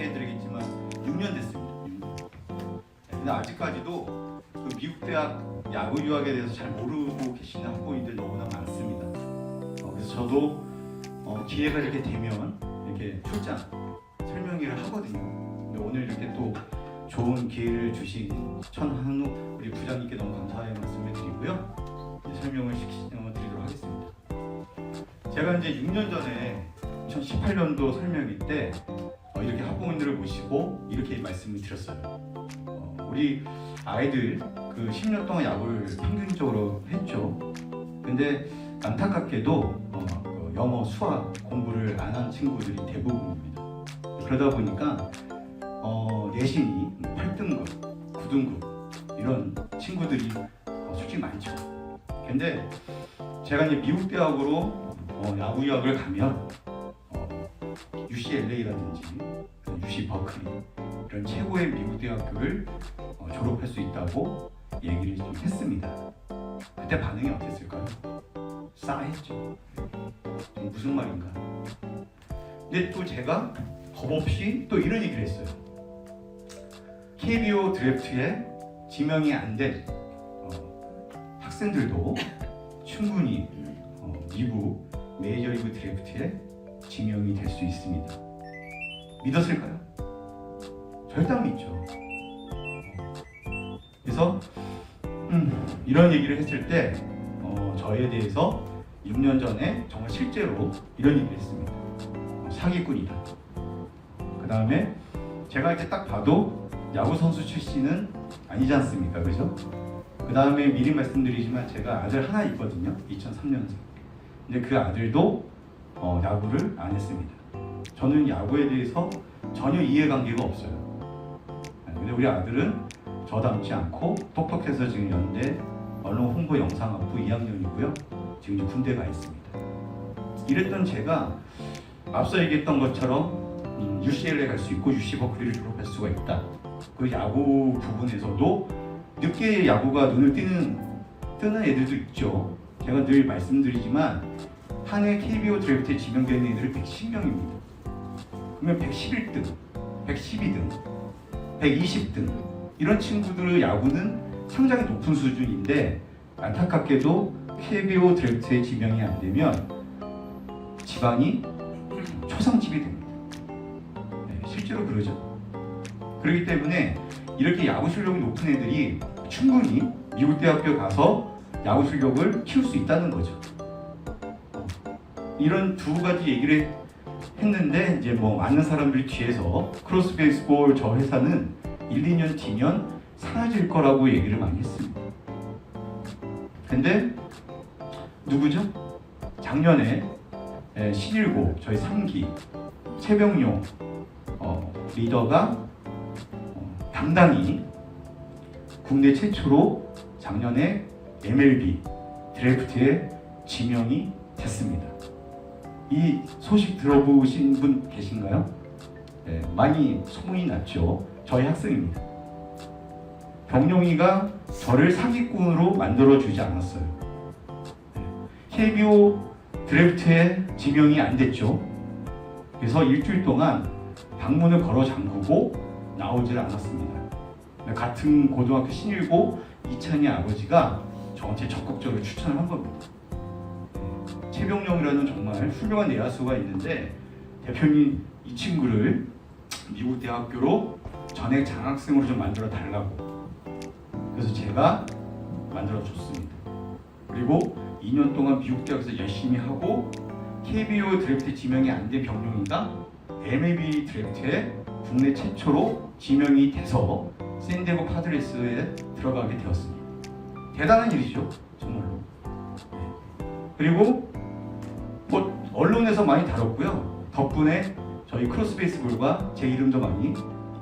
소개해드리겠지만 6년 됐습니다. 6년. 근데 아직까지도 그 미국 대학 야구 유학에 대해서 잘 모르고 계시는 학부모님들 너무나 많습니다. 그래서 저도 기회가 이렇게 되면 이렇게 출장 설명회를 하거든요. 근데 오늘 이렇게 또 좋은 기회를 주신 천한욱 우리 부장님께 너무 감사의 말씀을 드리고요. 설명을 드리도록 하겠습니다. 제가 이제 6년 전에 2018년도 설명회 때 이렇게 학부모님들을 모시고 이렇게 말씀을 드렸어요. 우리 아이들 그 10년 동안 야구를 평균적으로 했죠. 근데 안타깝게도 영어, 수학 공부를 안 한 친구들이 대부분입니다. 그러다 보니까 내신이 8등급, 9등급 이런 친구들이 솔직히 많죠. 근데 제가 이제 미국 대학으로 야구 유학을 가면 UCLA라든지 UC 버클리 이런 최고의 미국 대학교를 졸업할 수 있다고 얘기를 좀 했습니다. 그때 반응이 어땠을까요? 싸했죠. 무슨 말인가? 근데 또 제가 겁없이 또 이런 얘기를 했어요. KBO 드래프트에 지명이 안 된 학생들도 충분히 미국 메이저리그 드래프트에 지명이 될 수 있습니다. 믿었을까요? 절대 안 믿죠. 그래서 이런 얘기를 했을 때 저에 대해서 6년 전에 정말 실제로 이런 얘기를 했습니다. 사기꾼이다. 그 다음에 제가 이제 딱 봐도 야구 선수 출신은 아니지 않습니까? 그죠? 그 다음에 미리 말씀드리지만 제가 아들 하나 있거든요. 2003년생. 근데 그 아들도 야구를 안 했습니다. 저는 야구에 대해서 전혀 이해관계가 없어요. 근데 우리 아들은 저 닮지 않고 똑똑해서 지금 연대 언론 홍보 영상학부 2학년이고요. 지금 이제 군대 가 있습니다. 이랬던 제가 앞서 얘기했던 것처럼 UCLA 갈 수 있고 UC 버클리를 졸업할 수가 있다. 그 야구 부분에서도 늦게 야구가 눈을 뜨는 애들도 있죠. 제가 늘 말씀드리지만 한 해 KBO 드래프트에 지명되는 애들이 110명입니다. 그러면 111등, 112등, 120등 이런 친구들의 야구는 상당히 높은 수준인데 안타깝게도 KBO 드래프트에 지명이 안 되면 집안이 초상집이 됩니다. 네, 실제로 그러죠. 그렇기 때문에 이렇게 야구 실력이 높은 애들이 충분히 미국 대학교 가서 야구 실력을 키울 수 있다는 거죠. 이런 두 가지 얘기를 했는데 이제 뭐 많은 사람들이 뒤에서 크로스 베이스볼 저 회사는 1, 2년 뒤면 사라질 거라고 얘기를 많이 했습니다. 근데 누구죠? 작년에 신일고 저희 3기 최병용 리더가 당당히 국내 최초로 작년에 MLB 드래프트에 지명이 됐습니다. 이 소식 들어보신 분 계신가요? 네, 많이 소문이 났죠. 저희 학생입니다. 병용이가 저를 사기꾼으로 만들어주지 않았어요. 네, KBO 드래프트에 지명이 안 됐죠. 그래서 일주일 동안 방문을 걸어 잠그고 나오질 않았습니다. 같은 고등학교 신일고 이찬희 아버지가 저한테 적극적으로 추천을 한 겁니다. 최병용이라는 정말 훌륭한 내야수가 있는데 대표님 이 친구를 미국 대학교로 전액 장학생으로 좀 만들어 달라고. 그래서 제가 만들어 줬습니다. 그리고 2년 동안 미국 대학에서 열심히 하고 KBO 드래프트 지명이 안 된 병용이가 MLB 드래프트에 국내 최초로 지명이 돼서 샌디에고 파드레스에 들어가게 되었습니다. 대단한 일이죠, 정말로. 그리고 뭐 언론에서 많이 다뤘고요. 덕분에 저희 크로스 베이스볼과 제 이름도 많이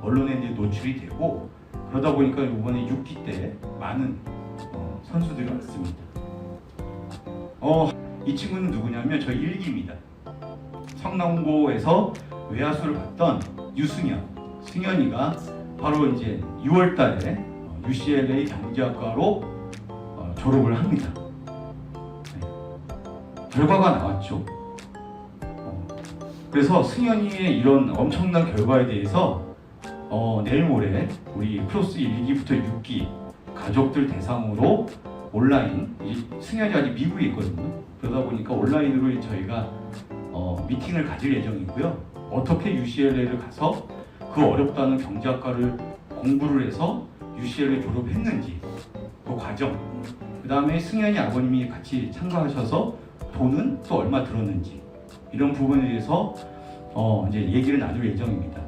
언론에 노출이 되고 그러다 보니까 이번에 6기 때 많은 선수들이 왔습니다. 이 친구는 누구냐면 저희 1기입니다. 성남고에서 외야수를 봤던 유승현, 승현이가 바로 이제 6월달에 UCLA 경제학과로 졸업을 합니다. 결과가 나왔죠. 그래서 승현이의 이런 엄청난 결과에 대해서 내일 모레 우리 크로스 1기부터 6기 가족들 대상으로 온라인, 승현이 아직 미국에 있거든요. 그러다 보니까 온라인으로 저희가 미팅을 가질 예정이고요. 어떻게 UCLA를 가서 그 어렵다는 경제학과를 공부를 해서 UCLA 졸업했는지 그 과정, 그 다음에 승현이 아버님이 같이 참가하셔서 돈은 또 얼마 들었는지 이런 부분에 대해서 이제 얘기를 나눌 예정입니다.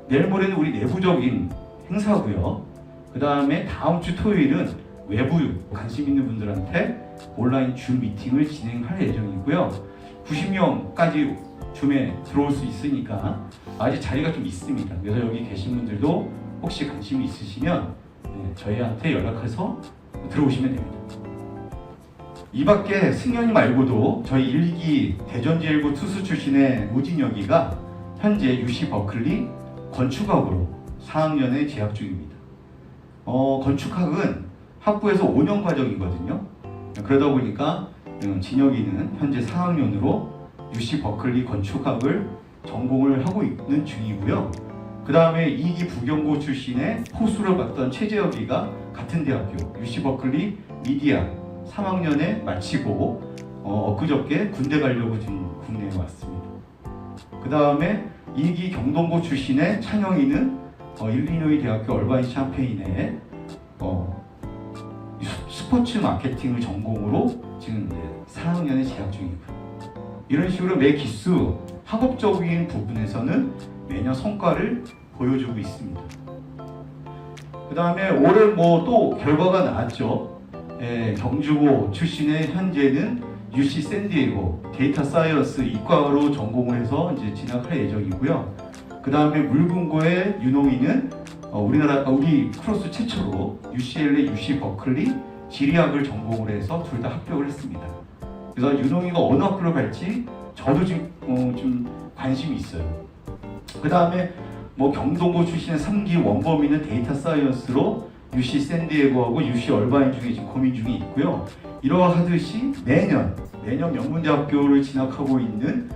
내일 모레는 우리 내부적인 행사고요. 그 다음에 다음 주 토요일은 외부 관심 있는 분들한테 온라인 줌 미팅을 진행할 예정이고요. 90명까지 줌에 들어올 수 있으니까 아직 자리가 좀 있습니다. 그래서 여기 계신 분들도 혹시 관심이 있으시면 저희한테 연락해서 들어오시면 됩니다. 이 밖에 승현이 말고도 저희 1기 대전제일고 투수 출신의 우진혁이가 현재 UC 버클리 건축학으로 4학년에 재학 중입니다. 건축학은 학부에서 5년 과정이거든요. 그러다 보니까 진혁이는 현재 4학년으로 UC 버클리 건축학을 전공을 하고 있는 중이고요. 그 다음에 2기 부경고 출신의 포수를 맡던 최재혁이가 같은 대학교 UC 버클리 미디어 3학년에 마치고 엊그저께 군대 가려고 지금 국내에 왔습니다. 그 다음에 2기 경동고 출신의 찬영이는 일리노이 대학교 얼바인 샴페인에 스포츠 마케팅을 전공으로 지금 4학년에 재학 중이고요. 이런 식으로 매 기수 학업적인 부분에서는 매년 성과를 보여주고 있습니다. 그 다음에 올해 또 결과가 나왔죠. 경주고 출신의 현재는 UC 샌디에고 데이터 사이언스 이과로 전공을 해서 이제 진학할 예정이고요. 그 다음에 물군고의 윤홍이는 우리 크로스 최초로 UCLA, UC 버클리 지리학을 전공을 해서 둘 다 합격을 했습니다. 그래서 윤홍이가 어느 학교를 갈지 저도 지금 좀 관심이 있어요. 그 다음에 경동고 출신의 3기 원범이는 데이터 사이언스로 UC 샌디에고하고 UC 얼바인 중에 지금 고민 중에 있고요. 이러하듯이 매년 명문대학교를 진학하고 있는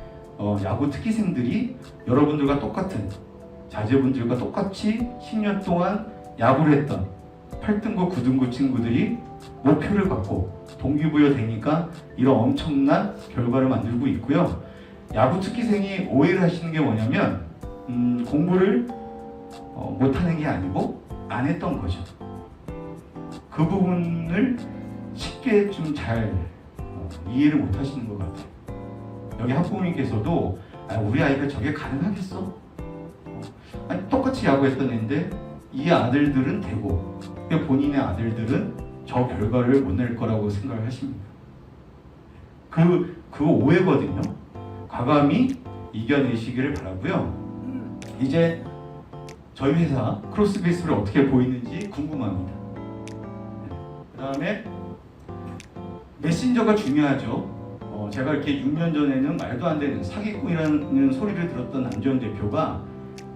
야구 특기생들이 여러분들과 똑같은 자제분들과 똑같이 10년 동안 야구를 했던 8등고 9등고 친구들이 목표를 갖고 동기부여 되니까 이런 엄청난 결과를 만들고 있고요. 야구 특기생이 오해를 하시는 게 뭐냐면 공부를 못하는 게 아니고 안 했던 거죠. 그 부분을 쉽게 좀 잘 이해를 못 하시는 것 같아요. 여기 학부모님께서도 우리 아이가 저게 가능하겠어? 아니, 똑같이 야구했던 애인데 이 아들들은 되고 본인의 아들들은 저 결과를 못 낼 거라고 생각을 하십니다. 그 오해거든요. 과감히 이겨내시기를 바라고요. 이제 저희 회사 크로스베이스를 어떻게 보이는지 궁금합니다. 그 다음에 메신저가 중요하죠. 제가 이렇게 6년 전에는 말도 안 되는 사기꾼이라는 소리를 들었던 남재원 대표가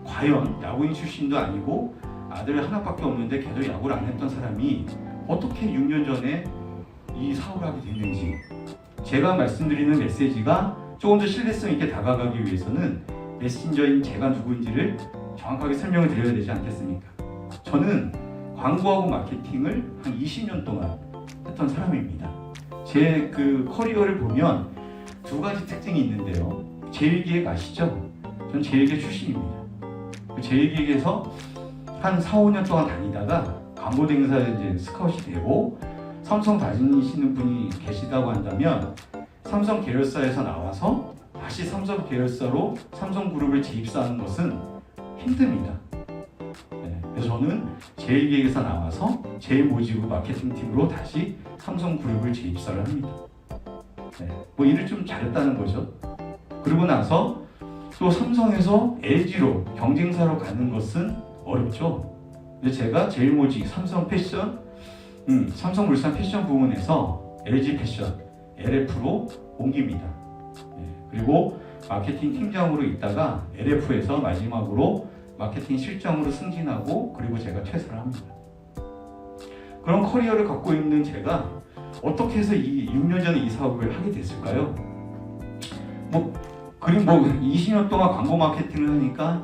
과연 야구인 출신도 아니고 아들 하나밖에 없는데 계속 야구를 안 했던 사람이 어떻게 6년 전에 이 사업을 하게 됐는지, 제가 말씀드리는 메시지가 조금 더 신뢰성 있게 다가가기 위해서는 메신저인 제가 누구인지를 정확하게 설명을 드려야 되지 않겠습니까? 저는 광고하고 마케팅을 한 20년 동안 했던 사람입니다. 제 커리어를 보면 두 가지 특징이 있는데요. 제일기획 아시죠? 전 제일기획 출신입니다. 제일기획에서 한 4, 5년 동안 다니다가 광고 대행사에 이제 스카웃이 되고 삼성 다니시는 분이 계시다고 한다면 삼성 계열사에서 나와서 다시 삼성 계열사로 삼성그룹을 재입사하는 것은 힘듭니다. 그래서 저는 제일기획에서 나와서 제일모지구 마케팅팀으로 다시 삼성그룹을 재입사를 합니다. 일을 좀 잘했다는 거죠. 그러고 나서 또 삼성에서 LG로 경쟁사로 가는 것은 어렵죠. 근데 제가 제일모직 삼성 패션, 삼성물산 패션 부문에서 LG 패션, LF로 옮깁니다. 그리고 마케팅 팀장으로 있다가 LF에서 마지막으로 마케팅 실장으로 승진하고 그리고 제가 퇴사를 합니다. 그런 커리어를 갖고 있는 제가 어떻게 해서 이 6년 전에 이 사업을 하게 됐을까요? 그리고 뭐 20년 동안 광고 마케팅을 하니까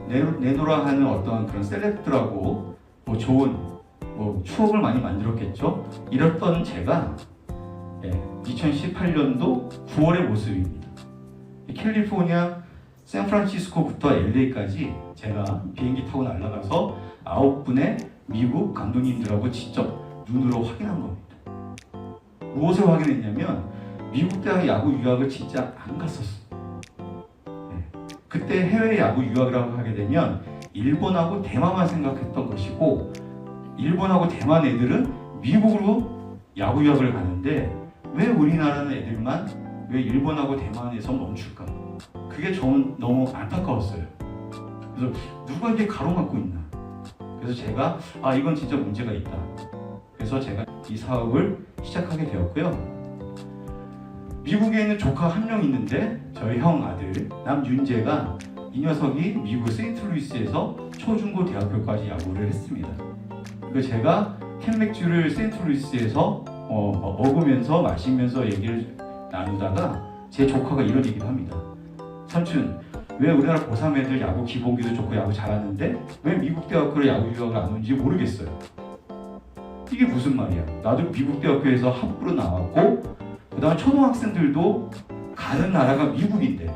내노라 하는 어떤 그런 셀럽들하고 뭐 좋은 뭐 추억을 많이 만들었겠죠. 이랬던 제가 2018년도 9월의 모습입니다. 캘리포니아 샌프란시스코부터 LA까지 제가 비행기 타고 날아가서 9분의 미국 감독님들하고 직접 눈으로 확인한 겁니다. 무엇을 확인했냐면 미국 대학 야구 유학을 진짜 안 갔었어요. 그때 해외 야구 유학이라고 하게 되면 일본하고 대만만 생각했던 것이고, 일본하고 대만 애들은 미국으로 야구 유학을 가는데 왜 우리나라는 애들만 왜 일본하고 대만에서 멈출까? 그게 저는 너무 안타까웠어요. 그래서 누가 이게 가로막고 있나? 그래서 제가 이건 진짜 문제가 있다. 그래서 제가 이 사업을 시작하게 되었고요. 미국에 있는 조카 한 명 있는데 저희 형 아들 남윤재가 이 녀석이 미국 세인트루이스에서 초중고 대학교까지 야구를 했습니다. 그래서 제가 캔맥주를 세인트루이스에서 먹으면서 마시면서 얘기를 나누다가 제 조카가 이런 얘기를 합니다. 삼촌, 왜 우리나라 고3 애들 야구 기본기도 좋고 야구 잘하는데 왜 미국 대학교로 야구 유학을 안 오는지 모르겠어요. 이게 무슨 말이야? 나도 미국 대학교에서 학부로 나왔고 그 다음에 초등학생들도 가는 나라가 미국인데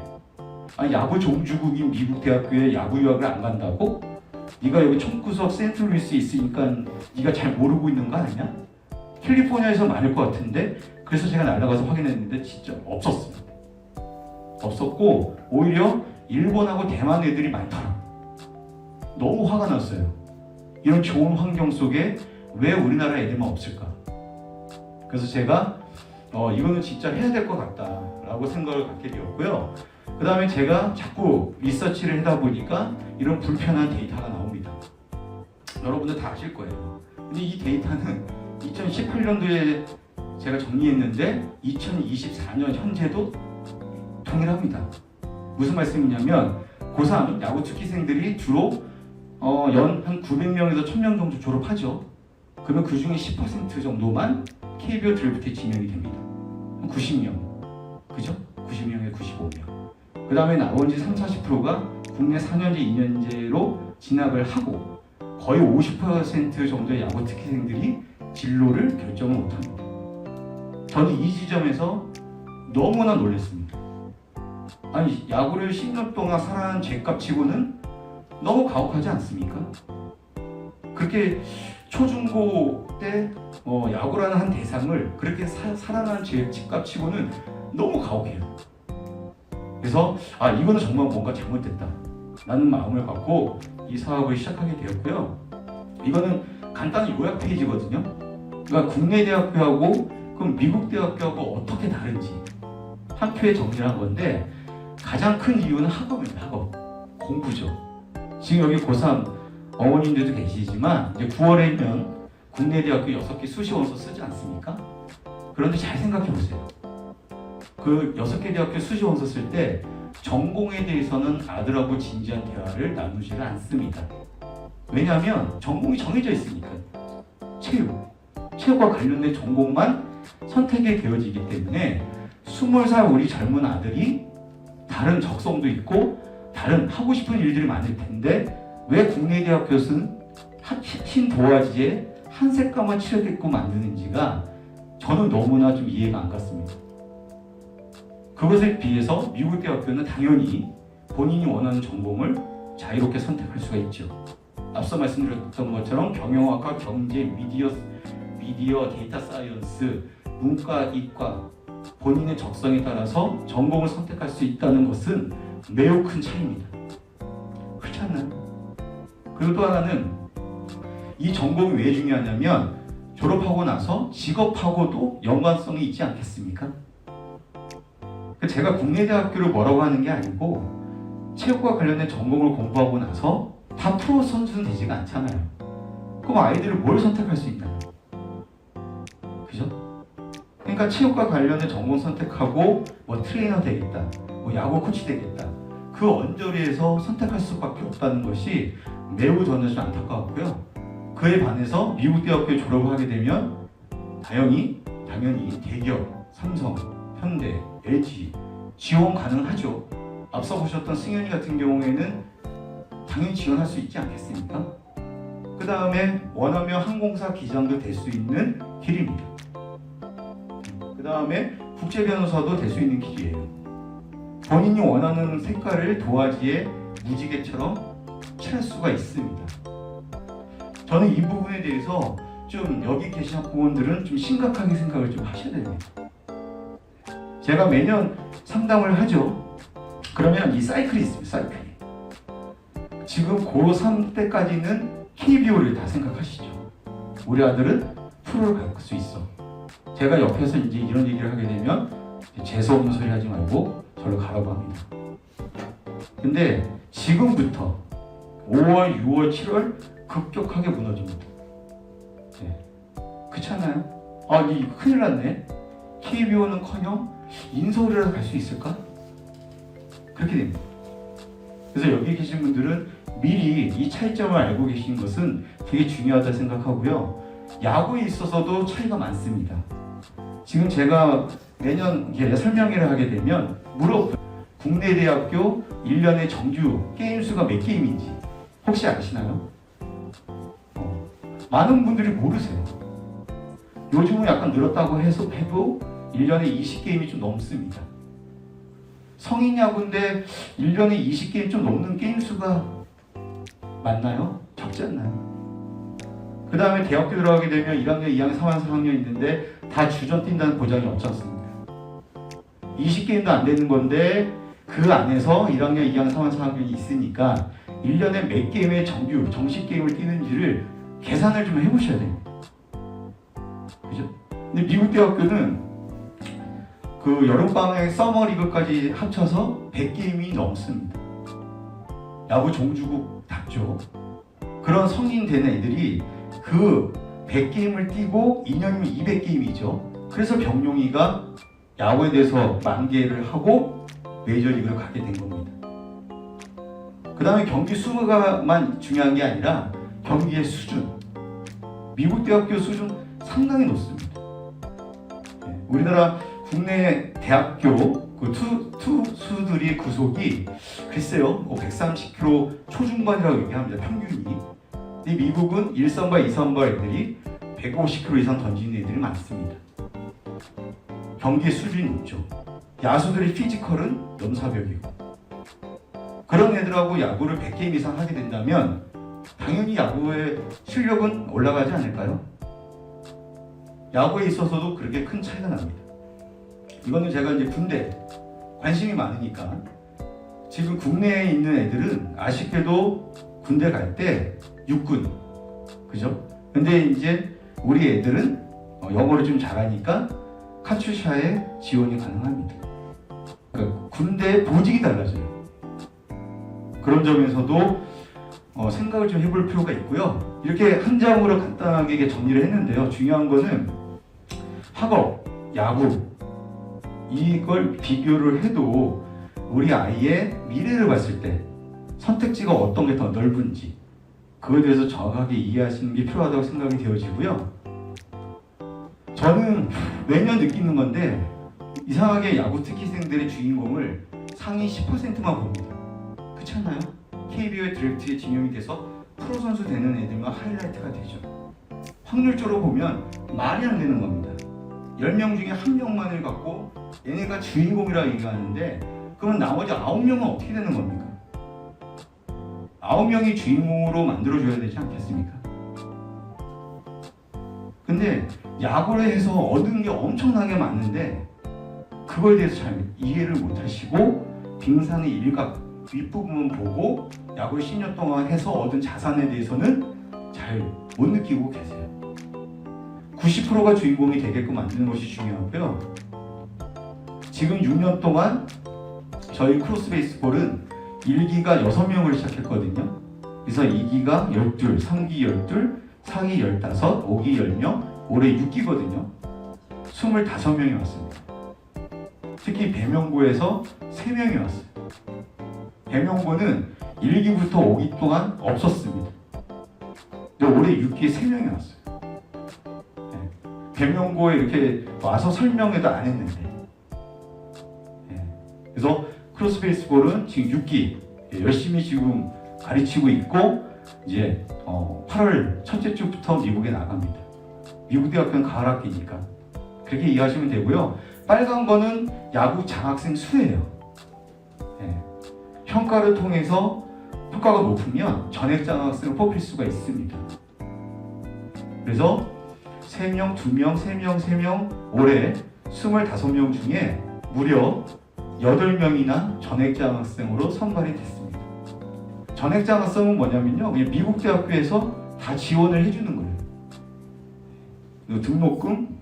야구 종주국인 미국 대학교에 야구 유학을 안 간다고? 네가 여기 총구석 세인트루이스에 있으니까 네가 잘 모르고 있는 거 아니야? 캘리포니아에서 많을 것 같은데. 그래서 제가 날아가서 확인했는데 진짜 없었습니다. 없었고 오히려 일본하고 대만 애들이 많더라. 너무 화가 났어요. 이런 좋은 환경 속에 왜 우리나라 애들만 없을까? 그래서 제가 이거는 진짜 해야 될 것 같다라고 생각을 갖게 되었고요. 그 다음에 제가 자꾸 리서치를 하다 보니까 이런 불편한 데이터가 나옵니다. 여러분들 다 아실 거예요. 근데 이 데이터는 2018년도에 제가 정리했는데 2024년 현재도 동일합니다. 무슨 말씀이냐면 고3 야구 특기생들이 주로 연 한 900명에서 1000명 정도 졸업하죠. 그러면 그 중에 10% 정도만 KBO 드래프트에 지명이 됩니다. 90명, 그죠? 90명에 95명. 그 다음에 나머지 30-40%가 국내 4년제, 2년제로 진학을 하고 거의 50% 정도의 야구 특기생들이 진로를 결정을 못합니다. 저는 이 지점에서 너무나 놀랐습니다. 아니, 야구를 10년 동안 살아난 죄값치고는 너무 가혹하지 않습니까? 그렇게 초중고 때 야구라는 한 대상을 그렇게 살아난 죄값치고는 너무 가혹해요. 그래서 이거는 정말 뭔가 잘못됐다 라는 마음을 갖고 이 사업을 시작하게 되었고요. 이거는 간단한 요약 페이지거든요. 그러니까 국내 대학교하고 그럼 미국 대학교하고 어떻게 다른지 한 표에 정리한 건데, 가장 큰 이유는 학업입니다. 학업, 공부죠. 지금 여기 고3 어머님들도 계시지만 이제 9월에면 국내 대학교 6개 수시원서 쓰지 않습니까? 그런데 잘 생각해 보세요. 그 6개 대학교 수시원서 쓸 때 전공에 대해서는 아들하고 진지한 대화를 나누지를 않습니다. 왜냐하면 전공이 정해져 있으니까. 체육과 관련된 전공만 선택이 되어지기 때문에 20살 우리 젊은 아들이 다른 적성도 있고 다른 하고 싶은 일들이 많을 텐데 왜 국내 대학교는 흰 도화지에 한 색깔만 칠하게끔 만드는지가 저는 너무나 좀 이해가 안 갔습니다. 그것에 비해서 미국 대학교는 당연히 본인이 원하는 전공을 자유롭게 선택할 수가 있죠. 앞서 말씀드렸던 것처럼 경영학과, 경제, 미디어, 데이터 사이언스, 문과, 이과 본인의 적성에 따라서 전공을 선택할 수 있다는 것은 매우 큰 차이입니다. 그렇지 않나요? 그리고 또 하나는 이 전공이 왜 중요하냐면 졸업하고 나서 직업하고도 연관성이 있지 않겠습니까? 제가 국내 대학교를 뭐라고 하는 게 아니고 체육과 관련된 전공을 공부하고 나서 다 프로 선수는 되지가 않잖아요. 그럼 아이들을 뭘 선택할 수 있나요? 그죠? 그러니까 체육과 관련된 전공 선택하고 뭐 트레이너 되겠다, 뭐 야구 코치 되겠다, 그 언저리에서 선택할 수밖에 없다는 것이 매우 저는 좀 안타까웠고요. 그에 반해서 미국 대학교에 졸업을 하게 되면 당연히 대기업, 삼성, 현대, LG 지원 가능하죠. 앞서 보셨던 승현이 같은 경우에는 당연히 지원할 수 있지 않겠습니까? 그 다음에 원하면 항공사 기장도 될 수 있는 길입니다. 그 다음에 국제변호사도 될 수 있는 길이에요. 본인이 원하는 색깔을 도화지에 무지개처럼 칠할 수가 있습니다. 저는 이 부분에 대해서 좀 여기 계신 학부모들은 좀 심각하게 생각을 좀 하셔야 됩니다. 제가 매년 상담을 하죠. 그러면 이 사이클이 있습니다. 사이클이. 지금 고3 때까지는 KBO를 다 생각하시죠. 우리 아들은 프로를 갈 수 있어. 제가 옆에서 이제 이런 얘기를 하게 되면 재수없는 소리 하지 말고 저를 가라고 합니다. 근데 지금부터 5월, 6월, 7월 급격하게 무너집니다. 네. 그렇지 않아요? 아, 이 큰일 났네. KBO는커녕 인서울이라도 갈 수 있을까? 그렇게 됩니다. 그래서 여기 계신 분들은 미리 이 차이점을 알고 계신 것은 되게 중요하다 생각하고요. 야구에 있어서도 차이가 많습니다. 지금 제가 매년 설명회를 하게 되면 물어봐요. 국내 대학교 1년의 정규 게임 수가 몇 게임인지 혹시 아시나요? 많은 분들이 모르세요. 요즘은 약간 늘었다고 해도 1년에 20게임이 좀 넘습니다. 성인 야구인데 1년에 20게임 좀 넘는 게임 수가 맞나요? 적지 않나요? 그 다음에 대학교 들어가게 되면 1학년, 2학년, 3학년, 4학년 있는데 다 주전 뛴다는 보장이 없지 않습니까? 20게임도 안 되는 건데 그 안에서 1학년, 2학년, 3학년, 4학년이 있으니까 1년에 몇 게임의 정규, 정식 게임을 뛰는지를 계산을 좀 해보셔야 됩니다. 그죠? 근데 미국 대학교는 그 여름방학 서머리그까지 합쳐서 100게임이 넘습니다. 야구 종주국답죠. 그런 성인 된 애들이 그 100게임을 뛰고 2년이면 200게임이죠. 그래서 병용이가 야구에 대해서 만개를 하고 메이저리그를 가게 된 겁니다. 그 다음에 경기 수가만 중요한 게 아니라 경기의 수준. 미국 대학교 수준 상당히 높습니다. 우리나라 국내 대학교 그 투수들이 구속이 글쎄요 130km 초중반이라고 얘기합니다. 평균이. 근데 미국은 1선발, 2선발 애들이 150km 이상 던지는 애들이 많습니다. 경기의 수준이 높죠. 야수들의 피지컬은 넘사벽이고 그런 애들하고 야구를 100게임 이상 하게 된다면 당연히 야구의 실력은 올라가지 않을까요? 야구에 있어서도 그렇게 큰 차이가 납니다. 이거는 제가 이제 군대 관심이 많으니까 지금 국내에 있는 애들은 아쉽게도 군대 갈 때 육군 그죠? 근데 이제 우리 애들은 영어를 좀 잘하니까 카츄샤에 지원이 가능합니다. 그러니까 군대의 보직이 달라져요. 그런 점에서도 생각을 좀 해볼 필요가 있고요. 이렇게 한 장으로 간단하게 정리를 했는데요. 중요한 거는 학업, 야구 이걸 비교를 해도 우리 아이의 미래를 봤을 때 선택지가 어떤 게 더 넓은지 그거에 대해서 정확하게 이해하시는 게 필요하다고 생각이 되어지고요. 저는 매년 느끼는 건데 이상하게 야구 특기생들의 주인공을 상위 10%만 봅니다. 그렇지 않나요? KBO의 드래프트에 지명이 돼서 프로 선수 되는 애들만 하이라이트가 되죠. 확률적으로 보면 말이 안 되는 겁니다. 10명 중에 1명만을 갖고 얘네가 주인공이라고 얘기하는데 그러면 나머지 9명은 어떻게 되는 겁니까? 9명이 주인공으로 만들어줘야 되지 않겠습니까? 근데 야구를 해서 얻은 게 엄청나게 많은데 그거에 대해서 잘 이해를 못하시고 빙산의 일각 윗부분만 보고 야구를 10년 동안 해서 얻은 자산에 대해서는 잘 못 느끼고 계세요. 90%가 주인공이 되게끔 만드는 것이 중요하고요. 지금 6년 동안 저희 크로스 베이스볼은 1기가 6명을 시작했거든요. 그래서 2기가 12, 3기 12, 4기 15, 5기 10명, 올해 6기거든요. 25명이 왔습니다. 특히 배명고에서 3명이 왔어요. 배명고는 1기부터 5기 동안 없었습니다. 근데 올해 6기에 3명이 왔어요. 배명고에 이렇게 와서 설명회도 안 했는데. 그래서 크로스 베이스볼은 지금 6기 열심히 지금 가르치고 있고 이제 8월 첫째 주부터 미국에 나갑니다. 미국 대학교는 가을 학기니까 그렇게 이해하시면 되고요. 빨간 거는 야구 장학생 수예요. 네. 평가를 통해서 평가가 높으면 전액 장학생을 뽑힐 수가 있습니다. 그래서 3명, 2명, 3명, 3명 올해 25명 중에 무려 8명이나 전액 장학생으로 선발이 됐습니다. 전액 장학생은 뭐냐면요, 그냥 미국 대학교에서 다 지원을 해주는 거예요. 등록금,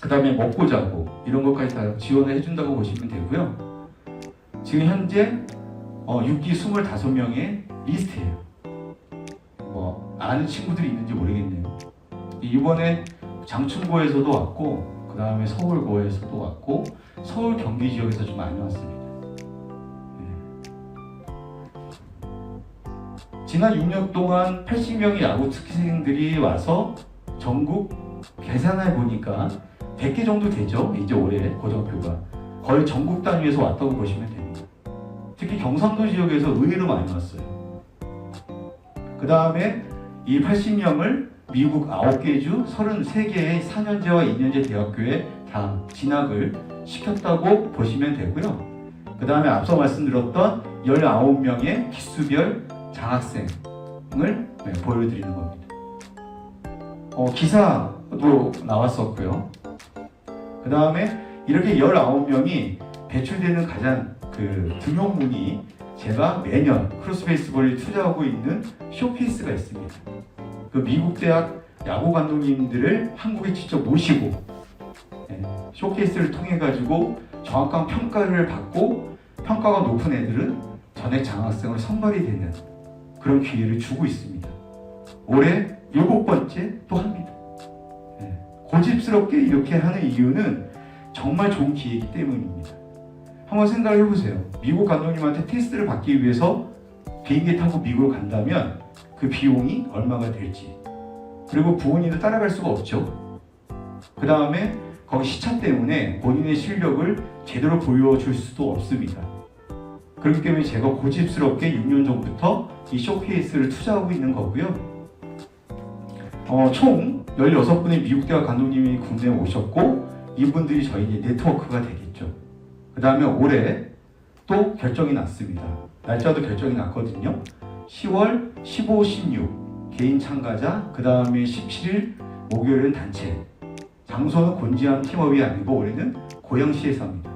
그 다음에 먹고 자고 이런 것까지 다 지원을 해준다고 보시면 되고요. 지금 현재 6기 25명의 리스트예요. 뭐 아는 친구들이 있는지 모르겠네요. 이번에 장충고에서도 왔고, 그 다음에 서울고에서도 왔고, 서울 경기 지역에서 좀 많이 왔습니다. 네. 지난 6년 동안 80명의 야구 특기생들이 와서 전국 계산해 보니까 100개 정도 되죠. 이제 올해 고등학교가 거의 전국 단위에서 왔다고 보시면 됩니다. 특히 경상도 지역에서 의외로 많이 왔어요. 그 다음에 이 80명을 미국 9개 주 33개의 4년제와 2년제 대학교에 다 진학을 시켰다고 보시면 되고요. 그 다음에 앞서 말씀드렸던 19명의 기수별 장학생을 보여드리는 겁니다. 기사도 나왔었고요. 그 다음에 이렇게 19명이 배출되는 가장 등용문이 제가 매년 크로스 베이스볼에 투자하고 있는 쇼케이스가 있습니다. 그 미국 대학 야구 감독님들을 한국에 직접 모시고 쇼케이스를 통해 가지고 정확한 평가를 받고 평가가 높은 애들은 전액 장학생으로 선발이 되는 그런 기회를 주고 있습니다. 올해 7번째 또 합니다. 고집스럽게 이렇게 하는 이유는 정말 좋은 기회이기 때문입니다. 한번 생각을 해보세요. 미국 감독님한테 테스트를 받기 위해서 비행기 타고 미국을 간다면 그 비용이 얼마가 될지, 그리고 부모님도 따라갈 수가 없죠. 그 다음에 거기 시차 때문에 본인의 실력을 제대로 보여줄 수도 없습니다. 그렇기 때문에 제가 고집스럽게 6년 전부터 이 쇼케이스를 투자하고 있는 거고요. 총 16분의 미국 대학 감독님이 국내에 오셨고, 이분들이 저희 네트워크가 되겠죠. 그 다음에 올해 또 결정이 났습니다. 날짜도 결정이 났거든요. 10월 15, 16 개인 참가자, 그 다음에 17일 목요일은 단체. 장소는 곤지암 팀업이 아니고 올해는 고양시에서 합니다.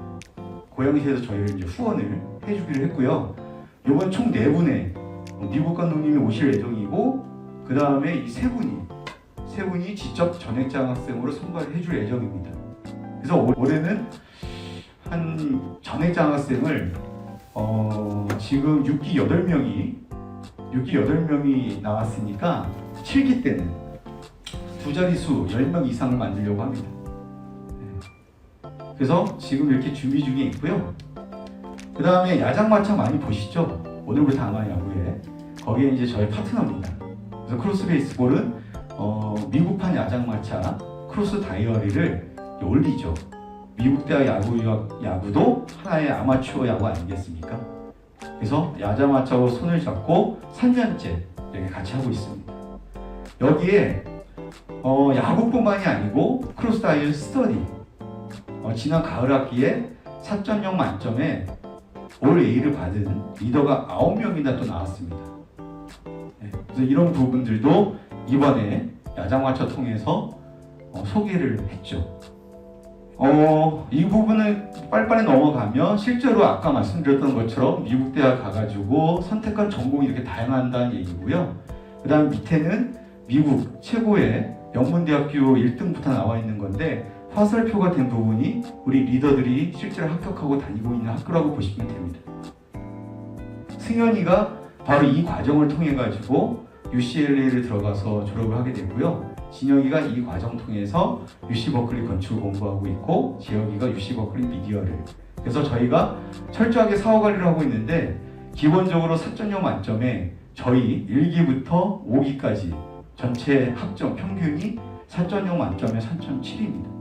고양시에서 저희를 이제 후원을 해주기로 했고요. 이번 총 4분의 미국 감독님이 오실 예정이고, 그 다음에 이 세 분이 직접 전액 장학생으로 선발을 해줄 예정입니다. 그래서 올해는 한 전액 장학생을 지금 6기 8명이 나왔으니까 7기 때는 두 자릿수 10명 이상을 만들려고 합니다. 그래서 지금 이렇게 준비 중에 있고요. 그 다음에 야장마차 많이 보시죠? 오늘부터 아마 야구에 거기에 이제 저희 파트너입니다. 그래서 크로스 베이스볼은 미국판 야장마차 크로스 다이어리를 올리죠. 미국 대학 야구도 하나의 아마추어 야구 아니겠습니까? 그래서 야장마차와 손을 잡고 3년째 이렇게 같이 하고 있습니다. 여기에 야구뿐만이 아니고 크로스 다이어리 스터디, 지난 가을 학기에 4.0 만점에 올 A를 받은 리더가 9명이나 또 나왔습니다. 그래서 이런 부분들도 이번에 야장마차 통해서 소개를 했죠. 이 부분을 빨리빨리 넘어가면 실제로 아까 말씀드렸던 것처럼 미국 대학 가가지고 선택한 전공이 이렇게 다양하다는 얘기고요. 그 다음 밑에는 미국 최고의 명문대학교 1등부터 나와 있는 건데, 화살표가 된 부분이 우리 리더들이 실제로 합격하고 다니고 있는 학교라고 보시면 됩니다. 승현이가 바로 이 과정을 통해 가지고 UCLA를 들어가서 졸업을 하게 되고요. 진혁이가 이 과정 통해서 UC 버클리 건축을 공부하고 있고, 재혁이가 UC 버클리 미디어를. 그래서 저희가 철저하게 사후 관리를 하고 있는데, 기본적으로 4.0 만점에 저희 1기부터 5기까지 전체 학점 평균이 4.0 만점에 3.7입니다.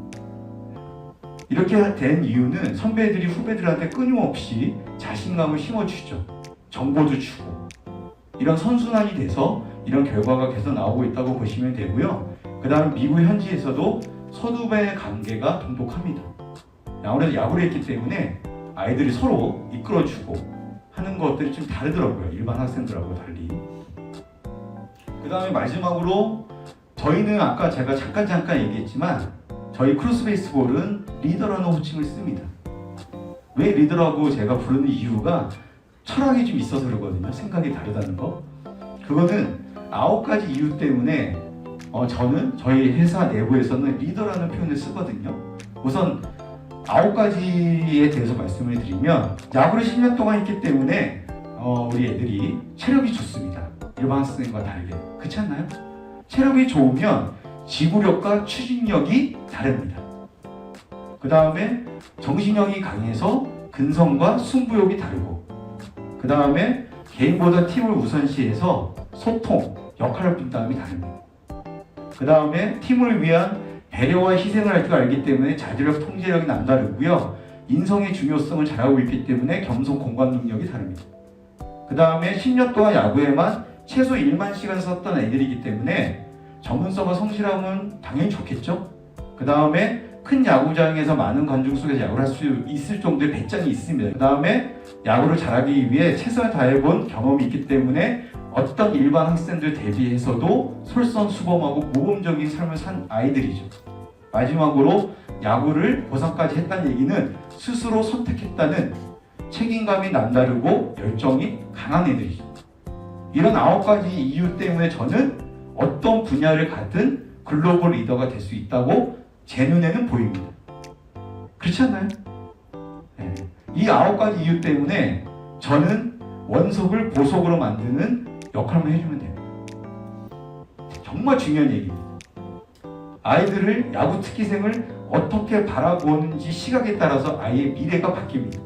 이렇게 된 이유는 선배들이 후배들한테 끊임없이 자신감을 심어주죠. 정보도 주고. 이런 선순환이 돼서 이런 결과가 계속 나오고 있다고 보시면 되고요. 그 다음 미국 현지에서도 선후배 관계가 돈독합니다. 아무래도 야구를 했기 때문에 아이들이 서로 이끌어주고 하는 것들이 좀 다르더라고요. 일반 학생들하고 달리. 그 다음에 마지막으로 저희는 아까 제가 잠깐 얘기했지만 저희 크로스 베이스볼은 리더라는 호칭을 씁니다. 왜 리더라고 제가 부르는 이유가 철학이 좀 있어서 그러거든요. 생각이 다르다는 거. 그거는 9가지 이유 때문에 저는 저희 회사 내부에서는 리더라는 표현을 쓰거든요. 우선 9가지에 대해서 말씀을 드리면 야구를 10년 동안 했기 때문에 우리 애들이 체력이 좋습니다. 일반 학생과 다르게. 그렇지 않나요? 체력이 좋으면 지구력과 추진력이 다릅니다. 그 다음에 정신력이 강해서 근성과 승부욕이 다르고, 그 다음에 개인보다 팀을 우선시해서 소통, 역할 분담이 다릅니다. 그 다음에 팀을 위한 배려와 희생을 할 줄 알기 때문에 자제력, 통제력이 남다르고요. 인성의 중요성을 잘 알고 있기 때문에 겸손, 공감 능력이 다릅니다. 그 다음에 10년 동안 야구에만 최소 1만 시간 썼던 애들이기 때문에 전문성과 성실함은 당연히 좋겠죠. 그 다음에 큰 야구장에서 많은 관중 속에서 야구를 할 수 있을 정도의 배짱이 있습니다. 그 다음에 야구를 잘하기 위해 최선을 다해본 경험이 있기 때문에 어떤 일반 학생들 대비해서도 솔선수범하고 모범적인 삶을 산 아이들이죠. 마지막으로 야구를 고3까지 했다는 얘기는 스스로 선택했다는 책임감이 남다르고 열정이 강한 애들이죠. 이런 9가지 이유 때문에 저는 어떤 분야를 가든 글로벌 리더가 될 수 있다고 제 눈에는 보입니다. 그렇지 않나요? 네. 이 9가지 이유 때문에 저는 원석을 보석으로 만드는 역할만 해주면 돼요. 정말 중요한 얘기입니다. 아이들을 야구 특기생을 어떻게 바라보는지 시각에 따라서 아이의 미래가 바뀝니다.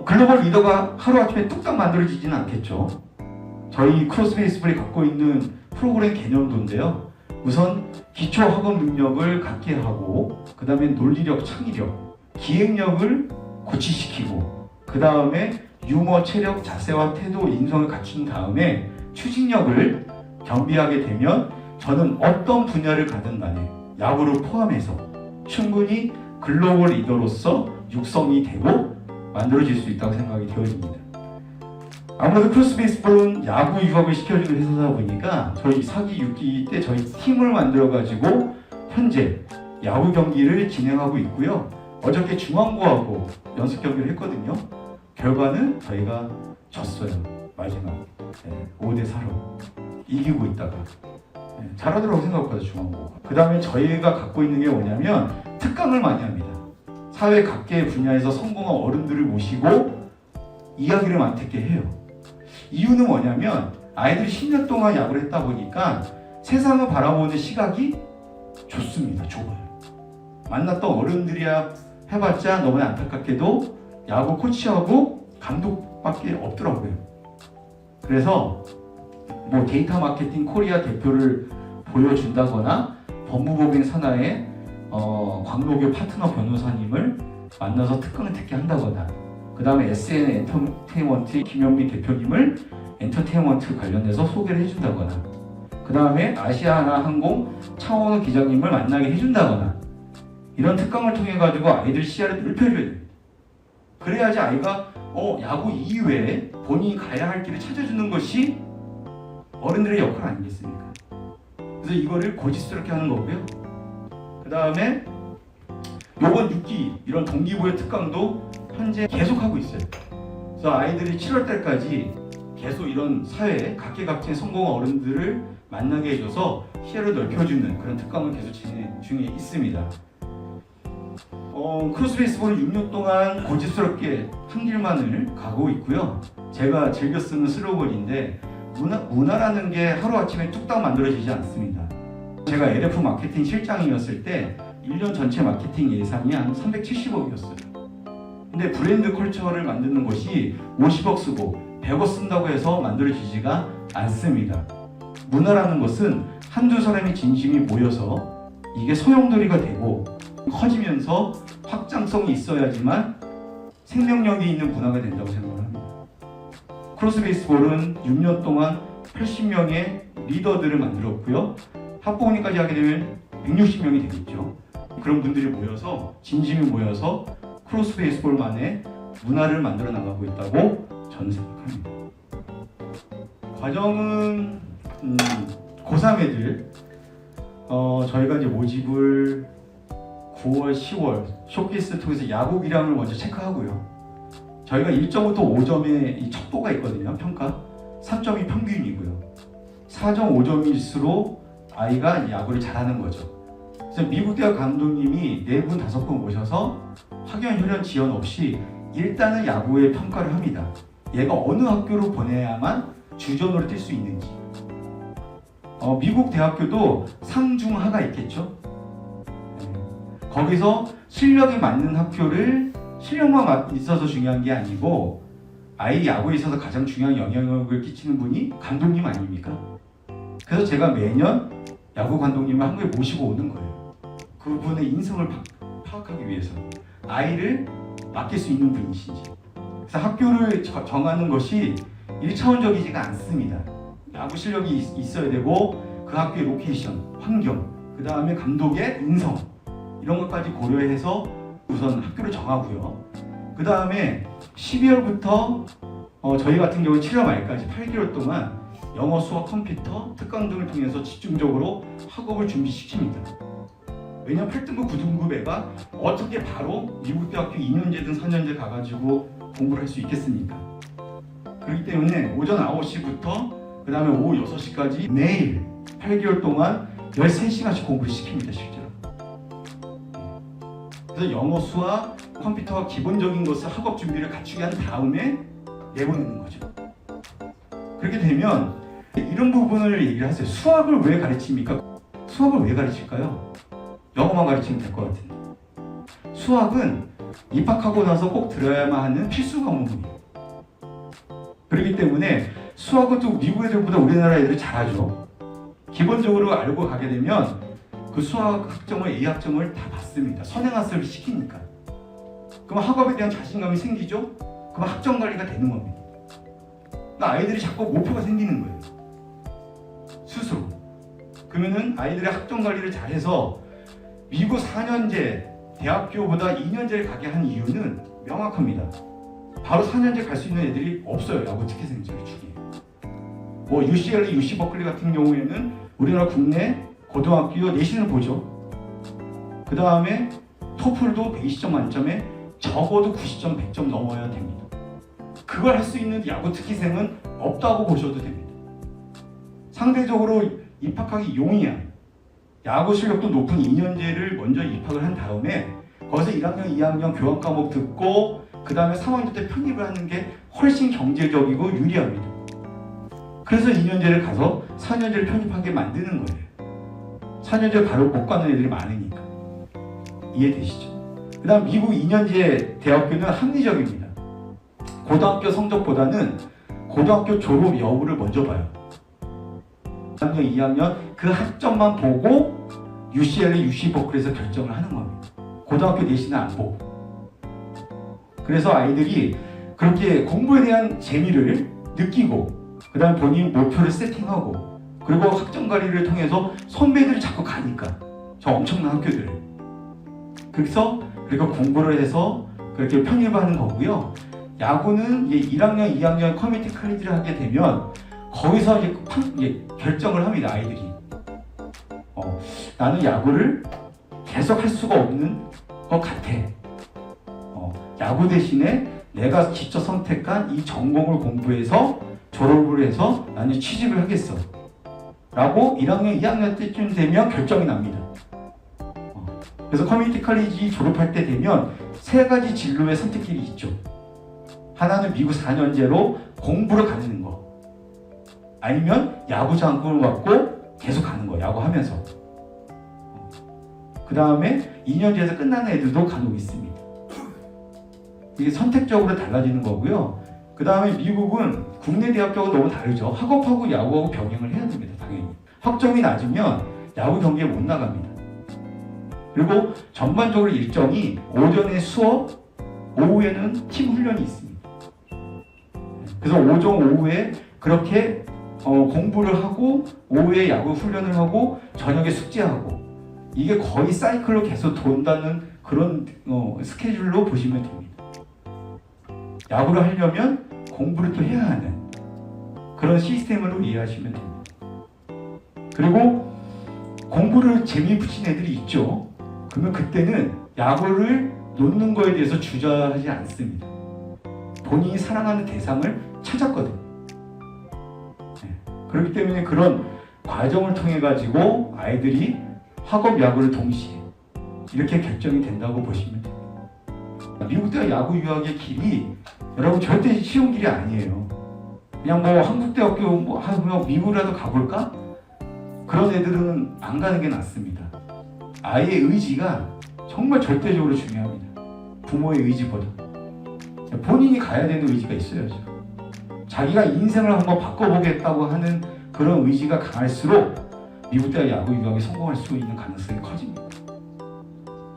글로벌 리더가 하루아침에 뚝딱 만들어지지는 않겠죠. 저희 크로스 베이스볼이 갖고 있는 프로그램 개념도인데요. 우선 기초 학업 능력을 갖게 하고, 그 다음에 논리력, 창의력, 기획력을 고취시키고, 그 다음에 유머, 체력, 자세와 태도, 인성을 갖춘 다음에 추진력을 겸비하게 되면 저는 어떤 분야를 가든 간에 야구를 포함해서 충분히 글로벌 리더로서 육성이 되고 만들어질 수 있다고 생각이 되어집니다. 아무래도 크로스 베이스볼은 야구 유학을 시켜주는 회사다 보니까 저희 4기, 6기 때 저희 팀을 만들어가지고 현재 야구 경기를 진행하고 있고요. 어저께 중앙고하고 연습 경기를 했거든요. 결과는 저희가 졌어요. 마지막 5대4로 이기고 있다가 잘하더라고 생각보다 중앙고. 그 다음에 저희가 갖고 있는 게 뭐냐면 특강을 많이 합니다. 사회 각계 분야에서 성공한 어른들을 모시고 이야기를 많게 해요. 이유는 뭐냐면 아이들이 10년 동안 야구를 했다 보니까 세상을 바라보는 시각이 좋습니다. 좁아요. 만났던 어른들이야 해봤자 너무 안타깝게도 야구 코치하고 감독밖에 없더라고요. 그래서 뭐 데이터 마케팅 코리아 대표를 보여준다거나 법무법인 산하의 광로교 파트너 변호사님을 만나서 특강을 듣게 한다거나, 그 다음에 SN 엔터테인먼트 김영민 대표님을 엔터테인먼트 관련해서 소개를 해준다거나, 그 다음에 아시아나 항공 차원호 기자님을 만나게 해준다거나, 이런 특강을 통해 가지고 아이들 시야를 넓혀줘야 됩니다. 그래야지 아이가 야구 이외에 본인이 가야 할 길을 찾아주는 것이 어른들의 역할 아니겠습니까? 그래서 이거를 고집스럽게 하는 거고요. 그 다음에 요번 6기 이런 동기부여 특강도 현재 계속하고 있어요. 그래서 아이들이 7월 달까지 계속 이런 사회 각계각층의 성공한 어른들을 만나게 해줘서 시야를 넓혀주는 그런 특강을 계속 진행 중에 있습니다. 크로스 베이스볼은 6년 동안 고집스럽게 한 길만을 가고 있고요. 제가 즐겨 쓰는 슬로건인데 문화라는 게 하루아침에 뚝딱 만들어지지 않습니다. 제가 LF 마케팅 실장이었을 때 1년 전체 마케팅 예산이 한 370억이었어요. 근데 브랜드 컬처를 만드는 것이 50억 쓰고 100억 쓴다고 해서 만들어지지가 않습니다. 문화라는 것은 한두 사람의 진심이 모여서 이게 소용돌이가 되고 커지면서 확장성이 있어야지만 생명력이 있는 문화가 된다고 생각을 합니다. 크로스 베이스볼은 6년 동안 80명의 리더들을 만들었고요. 학부모님까지 하게 되면 160명이 되겠죠. 그런 분들이 모여서 진심이 모여서 크로스 베이스볼만의 문화를 만들어 나가고 있다고 저는 생각합니다. 과정은 고3 애들 저희가 이제 모집을 9월, 10월 쇼케이스를 통해서 야구 기량을 먼저 체크하고요. 저희가 1점부터 5점의 이 척도가 있거든요. 평가 3점이 평균이고요. 4점, 5점일수록 아이가 야구를 잘하는 거죠. 그래서 미국 대학 감독님이 4분, 5분 모셔서 학연, 혈연 지연 없이 일단은 야구의 평가를 합니다. 얘가 어느 학교로 보내야만 주전으로 뛸 수 있는지. 미국 대학교도 상중하가 있겠죠. 거기서 실력이 맞는 학교를 실력만 있어서 중요한 게 아니고 아이 야구에 있어서 가장 중요한 영향력을 끼치는 분이 감독님 아닙니까? 그래서 제가 매년 야구 감독님을 한국에 모시고 오는 거예요. 그분의 인성을 파악하기 위해서 아이를 맡길 수 있는 분이신지. 그래서 학교를 정하는 것이 1차원적이지가 않습니다. 야구 실력이 있어야 되고 그 학교의 로케이션, 환경, 그 다음에 감독의 인성 이런 것까지 고려해서 우선 학교를 정하고요. 그 다음에 12월부터 저희 같은 경우 7월 말까지 8개월 동안 영어, 수학, 컴퓨터, 특강 등을 통해서 집중적으로 학업을 준비시킵니다. 왜냐면 8등급, 9등급 애가 어떻게 바로 미국 대학교 2년제든 4년제 가가지고 공부를 할 수 있겠습니까? 그렇기 때문에 오전 9시부터 그 다음에 오후 6시까지 매일 8개월 동안 13시간씩 공부를 시킵니다. 실제로. 그래서 영어, 수학, 컴퓨터와 기본적인 것을 학업 준비를 갖추게 한 다음에 내보내는 거죠. 그렇게 되면 이런 부분을 얘기를 하세요. 수학을 왜 가르칩니까? 수학을 왜 가르칠까요? 영어만 가르치면 될 것 같은데. 수학은 입학하고 나서 꼭 들어야만 하는 필수 과목이에요. 그렇기 때문에 수학은 또 미국 애들보다 우리나라 애들이 잘하죠. 기본적으로 알고 가게 되면 그 수학 학점을 A 학점을 다 받습니다. 선행학습을 시키니까. 그럼 학업에 대한 자신감이 생기죠? 그럼 학점 관리가 되는 겁니다. 그러니까 아이들이 자꾸 목표가 생기는 거예요. 스스로. 그러면은 아이들의 학점 관리를 잘해서 미국 4년제 대학교보다 2년제를 가게 한 이유는 명확합니다. 바로 4년제 갈 수 있는 애들이 없어요. 야구 특기생 중에. 뭐 UCLA, UC 버클리 같은 경우에는 우리나라 국내 고등학교 내신을 보죠. 그 다음에 토플도 120점 만점에 적어도 90점, 100점 넘어야 됩니다. 그걸 할 수 있는 야구 특기생은 없다고 보셔도 됩니다. 상대적으로 입학하기 용이한 야구 실력도 높은 2년제를 먼저 입학을 한 다음에 거기서 1학년, 2학년 교환 과목 듣고 그 다음에 3학년 때 편입을 하는 게 훨씬 경제적이고 유리합니다. 그래서 2년제를 가서 4년제를 편입하게 만드는 거예요. 4년제 바로 못 가는 애들이 많으니까. 이해되시죠? 그 다음 미국 2년제 대학교는 합리적입니다. 고등학교 성적보다는 고등학교 졸업 여부를 먼저 봐요. 1학년, 2학년 그 학점만 보고 UCLA, UC 버클리에서 결정을 하는 겁니다. 고등학교 내신은 안 보고. 그래서 아이들이 그렇게 공부에 대한 재미를 느끼고 그 다음에 본인 목표를 세팅하고 그리고 학점 관리를 통해서 선배들이 자꾸 가니까 저 엄청난 학교들 그래서 그러니까 공부를 해서 그렇게 편입하는 거고요. 야구는 1학년, 2학년 커뮤니티 칼리지를 하게 되면 거기서 이제 결정을 합니다. 아이들이 나는 야구를 계속 할 수가 없는 것 같아. 야구 대신에 내가 직접 선택한 이 전공을 공부해서 졸업을 해서 나는 취직을 하겠어 라고 1학년, 2학년 때쯤 되면 결정이 납니다. 그래서 커뮤니티 칼리지 졸업할 때 되면 3가지 진로의 선택길이 있죠. 하나는 미국 4년제로 공부를 가는 거, 아니면 야구 장학금을 받고 계속 가는 거, 야구하면서. 그 다음에 2년제에서 끝나는 애들도 간혹 있습니다. 이게 선택적으로 달라지는 거고요. 그 다음에 미국은 국내 대학교가 너무 다르죠. 학업하고 야구하고 병행을 해야 됩니다. 당연히. 학점이 낮으면 야구 경기에 못 나갑니다. 그리고 전반적으로 일정이 오전에 수업, 오후에는 팀 훈련이 있습니다. 그래서 오전, 오후에 그렇게 공부를 하고 오후에 야구 훈련을 하고 저녁에 숙제하고 이게 거의 사이클로 계속 돈다는 그런 스케줄로 보시면 됩니다. 야구를 하려면 공부를 또 해야 하는 그런 시스템으로 이해하시면 됩니다. 그리고 공부를 재미 붙인 애들이 있죠. 그러면 그때는 야구를 놓는 거에 대해서 주저하지 않습니다. 본인이 사랑하는 대상을 찾았거든요. 네. 그렇기 때문에 그런 과정을 통해 가지고 아이들이 학업 야구를 동시에 이렇게 결정이 된다고 보시면 됩니다. 미국 대학 야구 유학의 길이 여러분 절대 쉬운 길이 아니에요. 그냥 뭐 한국대학교 뭐 하면 미국이라도 가볼까? 그런 애들은 안 가는 게 낫습니다. 아이의 의지가 정말 절대적으로 중요합니다. 부모의 의지보다 본인이 가야 되는 의지가 있어야죠. 자기가 인생을 한번 바꿔보겠다고 하는 그런 의지가 강할수록 미국 대학 야구 유학에 성공할 수 있는 가능성이 커집니다.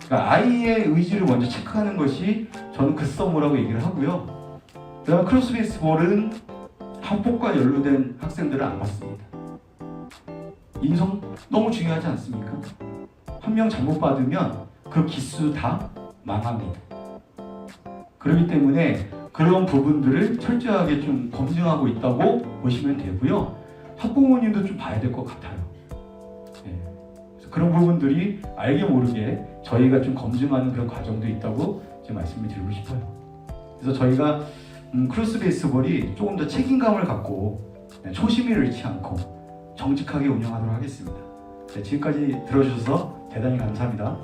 그러니까 아이의 의지를 먼저 체크하는 것이 저는 급선무라고 얘기를 하고요. 그다음에 크로스 베이스볼은 학폭과 연루된 학생들을 안 받습니다. 인성 너무 중요하지 않습니까? 한 명 잘못 받으면 그 기수 다 망합니다. 그렇기 때문에 그런 부분들을 철저하게 좀 검증하고 있다고 보시면 되고요. 학부모님도 좀 봐야 될 것 같아요. 네. 그래서 그런 부분들이 알게 모르게 저희가 좀 검증하는 그런 과정도 있다고 이제 말씀을 드리고 싶어요. 그래서 저희가 크로스 베이스볼이 조금 더 책임감을 갖고 초심을 잃지 않고 정직하게 운영하도록 하겠습니다. 네, 지금까지 들어주셔서 대단히 감사합니다.